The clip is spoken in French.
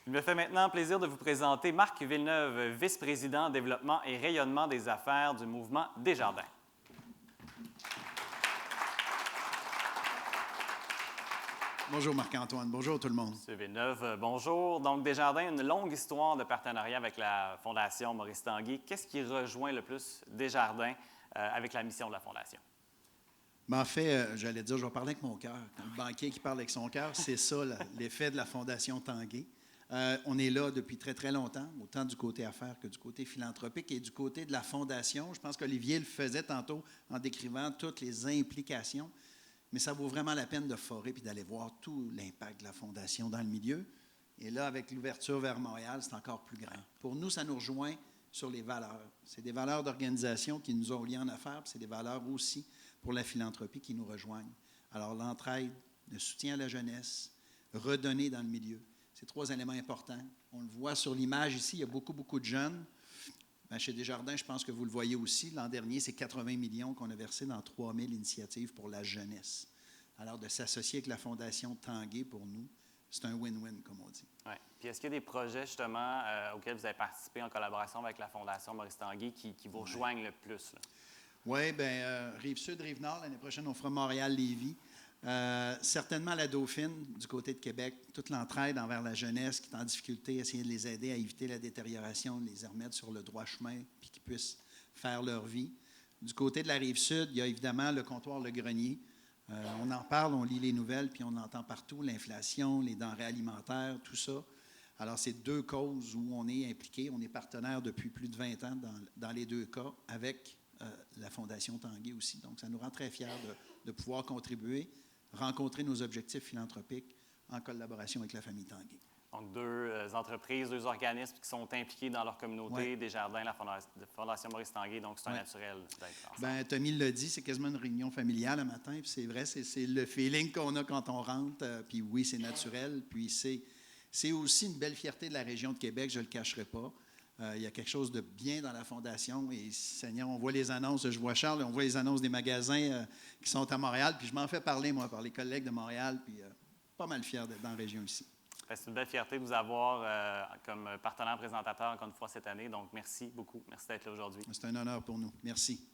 Il me fait maintenant plaisir de vous présenter Marc Villeneuve, vice-président développement et rayonnement des affaires du mouvement Desjardins. Bonjour Marc-Antoine, bonjour tout le monde. Monsieur Villeneuve, bonjour. Donc Desjardins, une longue histoire de partenariat avec la Fondation Maurice Tanguay. Qu'est-ce qui rejoint le plus Desjardins avec la mission de la Fondation? Ben, en fait, j'allais dire, je vais parler avec mon cœur. Le banquier qui parle avec son cœur, c'est ça l'effet de la Fondation Tanguay. On est là depuis très, très longtemps, autant du côté affaires que du côté philanthropique et du côté de la Fondation. Je pense qu'Olivier le faisait tantôt en décrivant toutes les implications, mais ça vaut vraiment la peine de forer et d'aller voir tout l'impact de la Fondation dans le milieu. Et là, avec l'ouverture vers Montréal, c'est encore plus grand. Pour nous, ça nous rejoint sur les valeurs. C'est des valeurs d'organisation qui nous ont liés en affaires, puis c'est des valeurs aussi pour la philanthropie qui nous rejoignent. Alors, l'entraide, le soutien à la jeunesse, redonner dans le milieu. C'est trois éléments importants. On le voit sur l'image ici, il y a beaucoup, beaucoup de jeunes. Bien, chez Desjardins, je pense que vous le voyez aussi. L'an dernier, c'est 80 millions qu'on a versés dans 3000 initiatives pour la jeunesse. Alors, de s'associer avec la Fondation Tanguay, pour nous, c'est un win-win, comme on dit. Oui. Puis est-ce qu'il y a des projets, justement, auxquels vous avez participé en collaboration avec la Fondation Maurice Tanguay qui vous rejoignent le plus? Oui, bien, Rive-Sud, Rive-Nord, l'année prochaine, on fera Montréal-Lévis. Certainement la Dauphine, du côté de Québec, toute l'entraide envers la jeunesse qui est en difficulté, essayer de les aider à éviter la détérioration, de les remettre sur le droit chemin, puis qu'ils puissent faire leur vie. Du côté de la Rive-Sud, il y a évidemment le comptoir Le Grenier. On en parle, on lit les nouvelles, puis on entend partout l'inflation, les denrées alimentaires, tout ça. Alors, c'est deux causes où on est impliqué. On est partenaire depuis plus de 20 ans dans les deux cas, avec la Fondation Tanguay aussi. Donc, ça nous rend très fiers de pouvoir contribuer, rencontrer nos objectifs philanthropiques en collaboration avec la famille Tanguay. Donc, deux entreprises, deux organismes qui sont impliqués dans leur communauté, Ouais. Desjardins, la Fondation Maurice Tanguay, donc c'est un naturel d'être ensemble. Bien, Tommy l'a dit, c'est quasiment une réunion familiale le matin, puis c'est vrai, c'est le feeling qu'on a quand on rentre, puis oui, c'est naturel, puis c'est aussi une belle fierté de la région de Québec, je ne le cacherai pas. Il y a quelque chose de bien dans la Fondation. Et Seigneur, on voit les annonces, je vois Charles, on voit les annonces des magasins qui sont à Montréal. Puis je m'en fais parler, moi, par les collègues de Montréal. Puis pas mal fier d'être dans la région ici. C'est une belle fierté de vous avoir comme partenaire présentateur encore une fois cette année. Donc, merci beaucoup. Merci d'être là aujourd'hui. C'est un honneur pour nous. Merci.